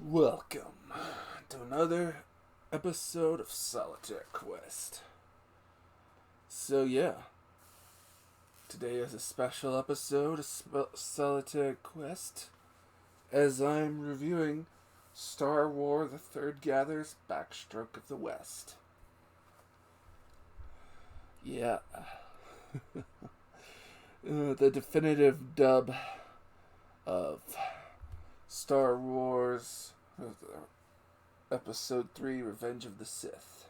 Welcome to another episode of Solitaire Quest. So yeah, today is a special episode of Solitaire Quest as I'm reviewing Star Wars The Third Gather's Backstroke of the West. Yeah, the definitive dub of Star Wars Episode 3 Revenge of the Sith.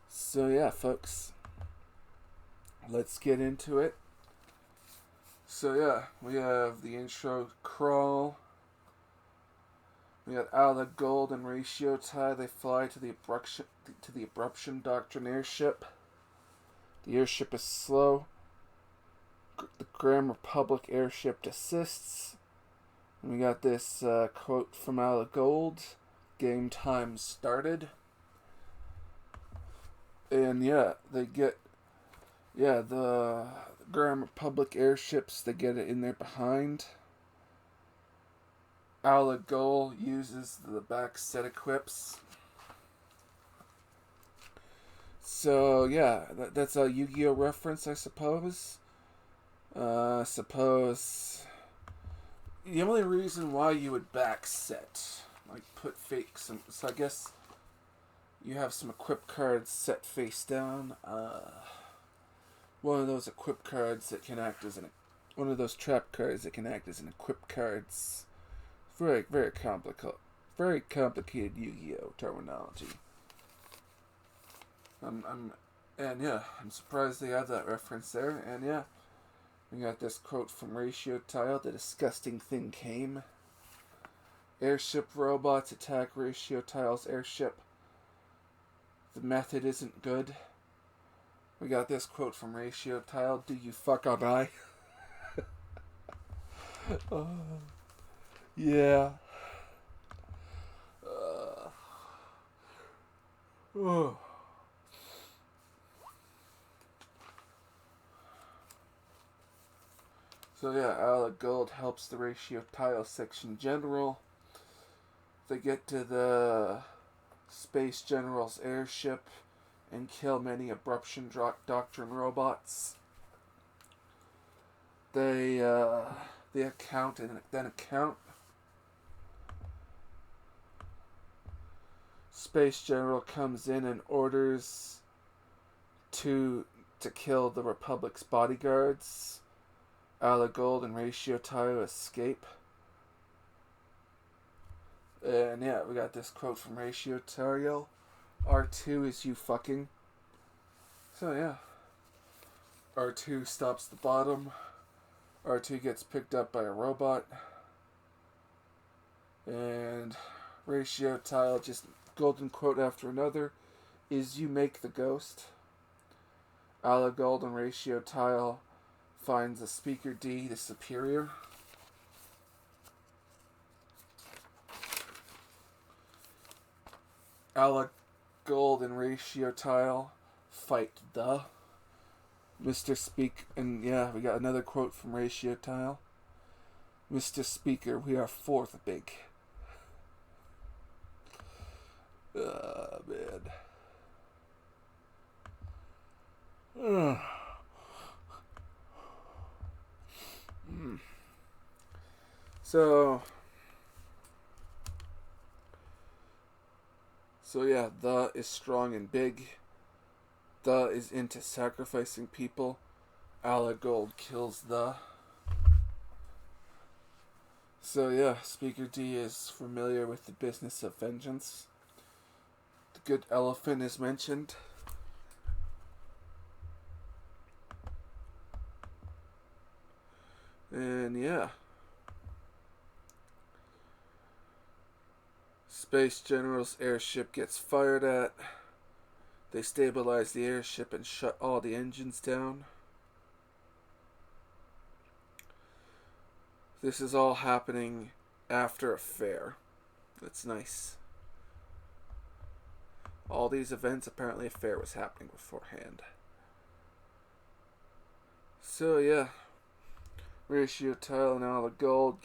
So, yeah, folks, let's get into it. So, yeah, we have the intro crawl. We got Ala Gold and Ratio Tie. They fly to the Abruption Doctrine airship. The airship is slow. The Grand Republic airship desists. And we got this quote from Ala Gold. Game time started. And yeah, they get the Grand Republic airships, they get it in there behind. Ala Gold uses the back set equips. So yeah, that's a Yu-Gi-Oh reference, I suppose. Suppose the only reason why you would back set, like put so I guess you have some equip cards set face down. One of those equip cards that can act as one of those trap cards that can act as an equip cards. Very very complicated Yu-Gi-Oh terminology. I'm surprised they have that reference there. And yeah, we got this quote from Ratio Tile. The disgusting thing came. Airship robots attack Ratio Tile's airship. The method isn't good. We got this quote from Ratio Tile. Do you fuck or die? Oh, yeah. Oh. So yeah, Ala Gold helps the Ratio Tile section general. They get to the Space General's airship and kill many Abruption Doctrine robots. They account. Space General comes in and orders to kill the Republic's bodyguards. Ala Gold and Ratio Tile escape. And yeah, we got this quote from Ratio Tile. R2 is you fucking. So yeah. R2 stops the bottom. R2 gets picked up by a robot. And Ratio Tile, just golden quote after another, is you make the ghost. Ala Gold and Ratio Tile finds the Speaker D, the superior. Ala Gold and Ratio Tile fight the Mr. Speak, and yeah, we got another quote from Ratio Tile. Mr. Speaker, we are fourth big. Man. So yeah, the is strong and big. The is into sacrificing people. Ala Gold kills the. So yeah, Speaker D is familiar with the business of vengeance. The good elephant is mentioned. And yeah. Space General's airship gets fired at. They stabilize the airship and shut all the engines down. This is all happening after a fair. That's nice. All these events, apparently a fair was happening beforehand. So yeah, Ratio Tile and Ala Gold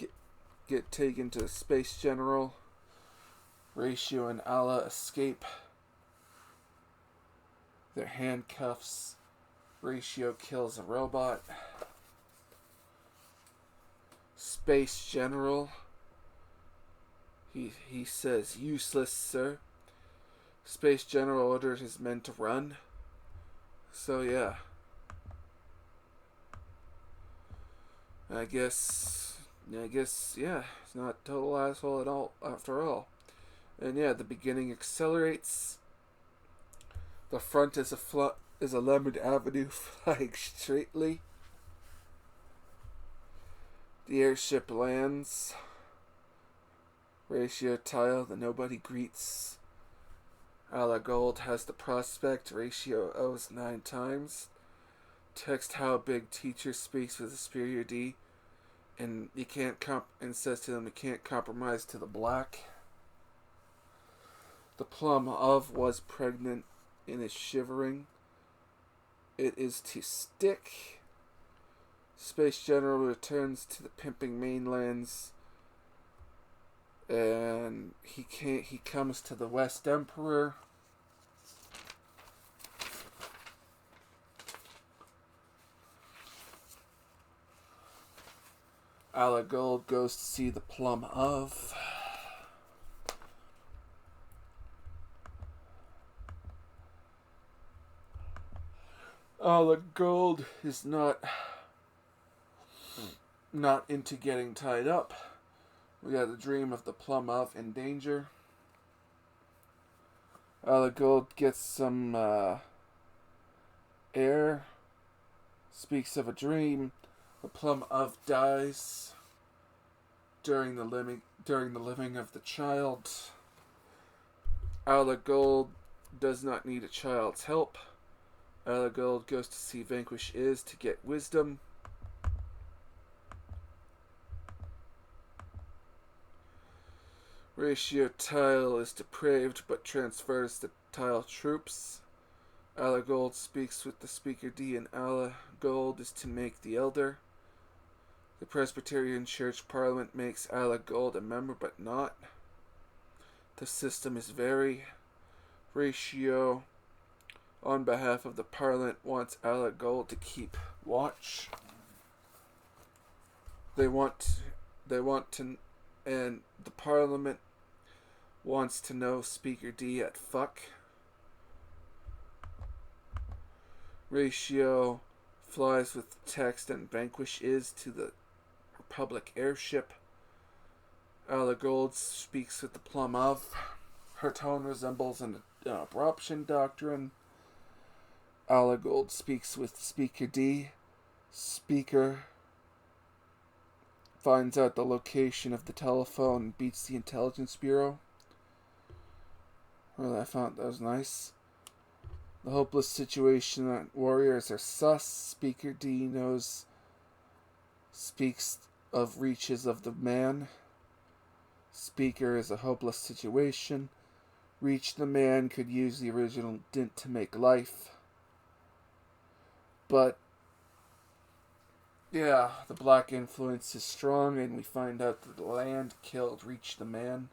get taken to Space General. Ratio and Alla escape their handcuffs. Ratio kills a robot. Space General. He says, "Useless, sir." Space General orders his men to run. So yeah. I guess, yeah, he's not a total asshole at all, after all. And yeah, the beginning accelerates. The front is a lemon avenue flying straightly. The airship lands. Ratio tile that nobody greets. Alla Gold has the prospect. Ratio owes 9 times. Text how big teacher speaks with a superior D. And you can't and says to them you can't compromise to the black. The plum of was pregnant and is shivering. It is to stick. Space General returns to the pimping mainlands, and he comes to the West Emperor. Alla Gold goes to see the plum of. Alla Gold is not into getting tied up. We got the dream of the plum of in danger. Alla Gold gets some air. Speaks of a dream. The plum of dies during the living of the child. Alla Gold does not need a child's help. Alla Gold goes to see Vanquish is to get wisdom. Ratio tile is depraved but transfers the tile troops. Alla Gold speaks with the speaker D, and Alla Gold is to make the elder. The Presbyterian Church Parliament makes Alla Gold a member, but not. The system is very. Ratio, on behalf of the Parliament, wants Alla Gold to keep watch. They want to, and the Parliament wants to know Speaker D at fuck. Ratio flies with text, and Vanquish is to the Republic airship. Alla Gold speaks with the plum of. Her tone resembles an abruption doctrine. Alla Gold speaks with Speaker D. Speaker finds out the location of the telephone and beats the intelligence bureau. Well, I found that was nice. The hopeless situation that warriors are sus. Speaker D speaks of reaches of the man. Speaker is a hopeless situation. Reach the man could use the original dint to make life. But yeah, the black influence is strong, and we find out that the land killed Reach the man.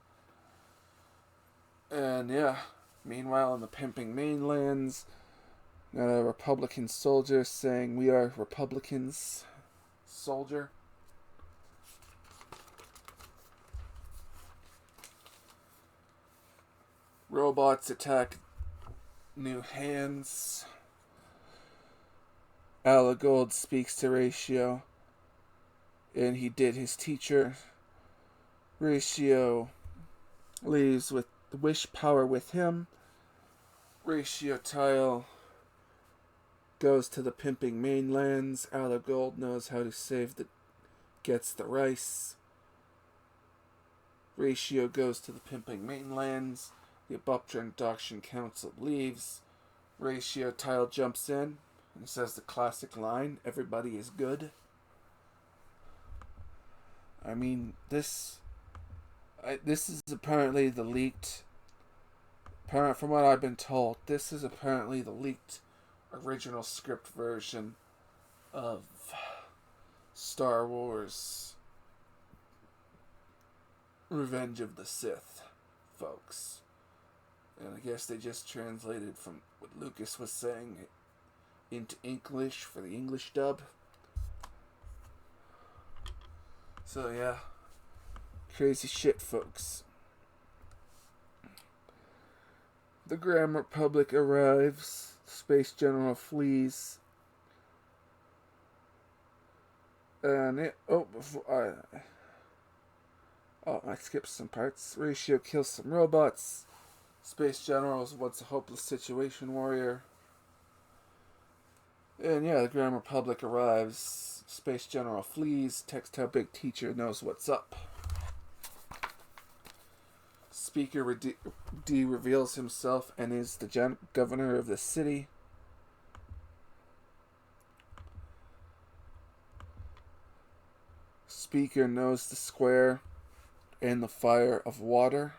And yeah, meanwhile in the pimping mainlands, got a Republican soldier saying, "We are Republicans." Soldier. Robots attack New Hands. Alla Gold speaks to Ratio, and he did his teacher. Ratio leaves with the wish power with him. Ratio tile goes to the pimping mainlands. Alla Gold knows how to gets the rice. Ratio goes to the pimping mainlands. The Abuptra Induction Council leaves. Ratio tile jumps in and says the classic line, "Everybody is good." I mean, this is apparently the leaked. From what I've been told, this is apparently the leaked original script version of Star Wars Revenge of the Sith folks. And I guess they just translated from what Lucas was saying into English for the English dub. So yeah, crazy shit, folks. The Grand Republic arrives. Space General flees. And it... I skipped some parts. Ratio kills some robots. Space General is once a hopeless situation warrior. And yeah, the Grand Republic arrives. Space General flees. Text how big teacher knows what's up. Speaker D reveals himself and is the governor of the city. Speaker knows the square and the fire of water.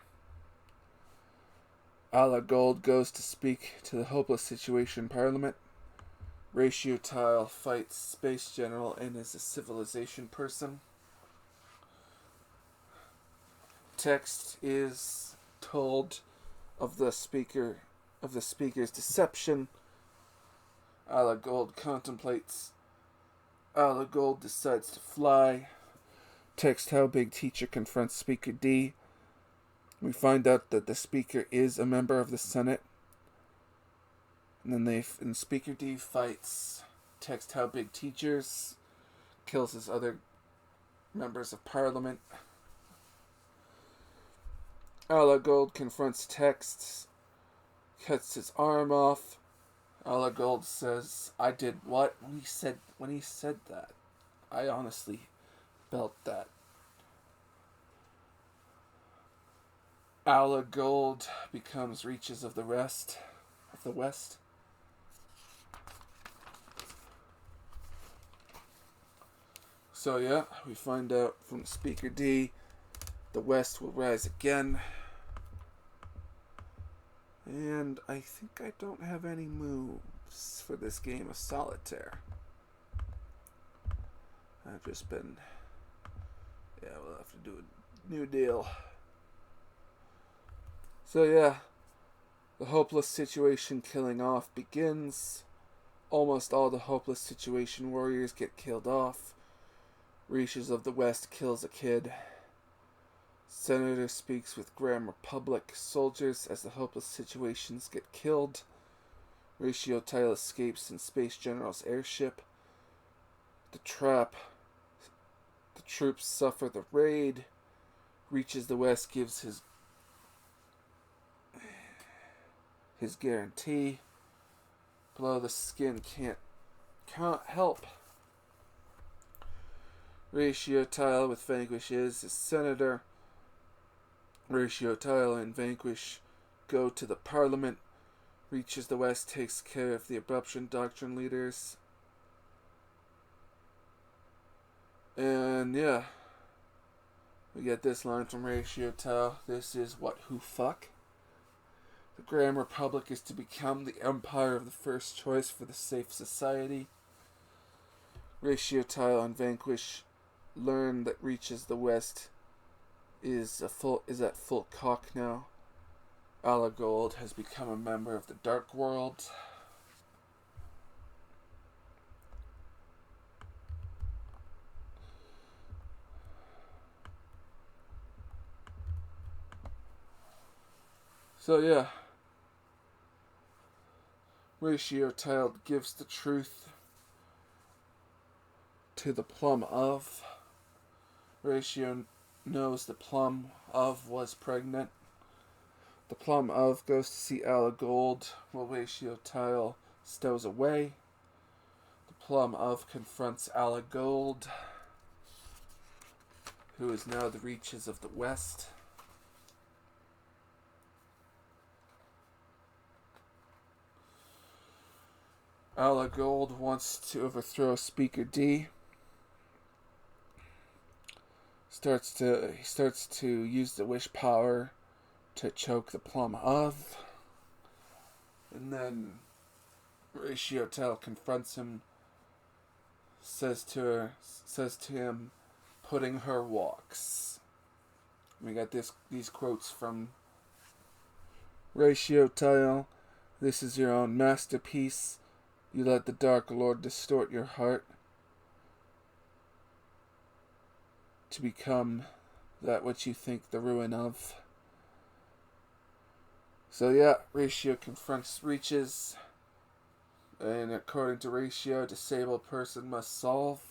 Ala Gold goes to speak to the hopeless situation parliament. Ratio Tile fights Space General and is a civilization person. Text is told of the speaker's deception. Ala Gold contemplates. Ala Gold decides to fly. Text how big teacher confronts Speaker D. We find out that the speaker is a member of the Senate. And then Speaker D fights Text how big teachers, kills his other members of parliament. Ala Gold confronts Text, cuts his arm off. Ala Gold says, "I did what?" When he said that, I honestly felt that. Ala Gold becomes Reaches of the West. So yeah, we find out from Speaker D, the West will rise again. And I think I don't have any moves for this game of solitaire. I've just been... Yeah, we'll have to do a new deal. So yeah, the hopeless situation killing off begins. Almost all the hopeless situation warriors get killed off. Reaches of the West kills a kid. Senator speaks with Grand Republic soldiers as the hopeless situations get killed. Ratio Tile escapes in Space General's airship. The troops suffer the raid. Reaches the West gives his guarantee. Below the skin can't help. Ratio Tile with Vanquish is his senator. Ratio Tile and Vanquish go to the Parliament. Reaches the West takes care of the Abruption Doctrine leaders. And yeah, we get this line from Ratio Tile. This is what who fuck. The Grand Republic is to become the empire of the first choice for the safe society. Ratio Tile and Vanquish learn that Reaches the West is at full cock now. Ala Gold has become a member of the Dark World. So yeah, Ratio Tile gives the truth to the Plum of. Ratio knows the Plum of was pregnant. The Plum of goes to see Ala Gold while Ratio Tile stows away. The Plum of confronts Ala Gold, who is now the Reaches of the West. Ala Gold wants to overthrow Speaker D. He starts to use the wish power to choke the Plum of. And then Ratio Tile confronts him, says to him, "Putting her walks." We got these quotes from Ratio tile, this is your own masterpiece. You let the Dark Lord distort your heart to become that which you think the ruin of. So yeah, Ratio confronts Reaches, and according to Ratio, disabled person must solve.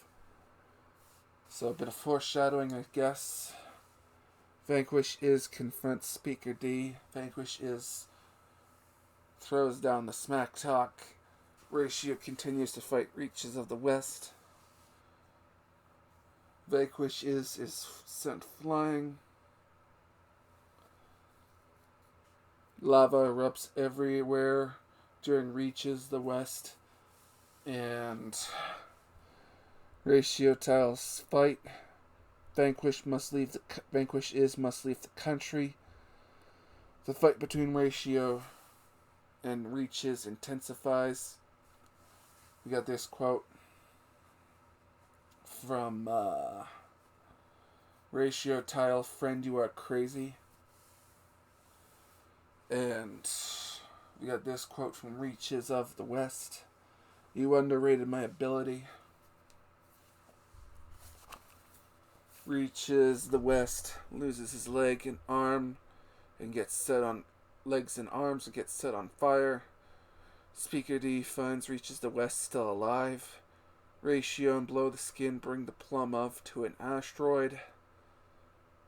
So a bit of foreshadowing, I guess. Vanquish is confronts Speaker D. Vanquish is throws down the smack talk. Ratio continues to fight Reaches of the West. Vanquish is sent flying. Lava erupts everywhere during Reaches the West. And Ratio tiles fight. Vanquish must leave the country. The fight between Ratio and Reaches intensifies. We got this quote from Ratio tile, "Friend, you are crazy." And we got this quote from Reaches of the West, "You underrated my ability." Reaches the West loses his leg and arm and gets set on legs and arms and gets set on fire. Speaker D finds Reaches the West still alive. Ratio and Blow the Skin bring the Plum of to an asteroid.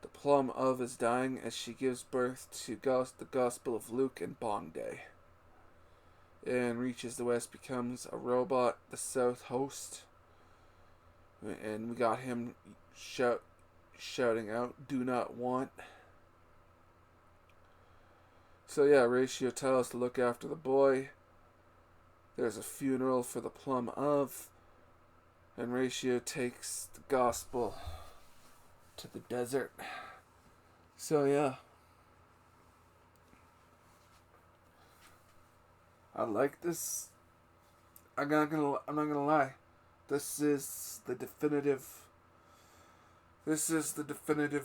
The Plum of is dying as she gives birth to the Gospel of Luke and Bong Day. And Reaches the West becomes a robot, the South host. And we got him shouting out, "Do not want." So yeah, Ratio tells us to look after the boy. There's a funeral for the Plum of. And Ratio takes the gospel to the desert. So yeah, I like this. I'm not gonna lie. This is the definitive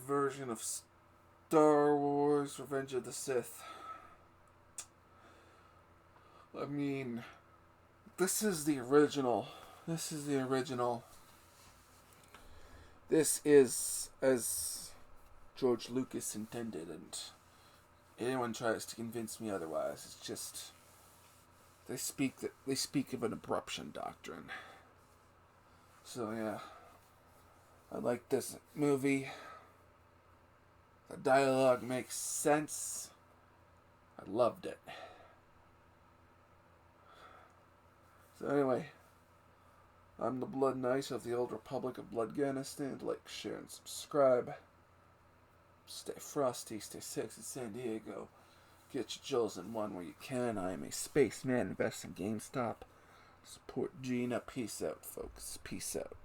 version of Star Wars Revenge of the Sith. I mean, this is the original. This is as George Lucas intended, and anyone tries to convince me otherwise, it's just they speak of an abruption doctrine. So yeah, I like this movie. The dialogue makes sense. I loved it. So anyway, I'm the Blood Knight of the Old Republic of Bloodganistan. Like, share, and subscribe. Stay frosty, stay sexy, San Diego. Get your jewels in one where you can. I am a spaceman. Invest in GameStop. Support Gina. Peace out, folks. Peace out.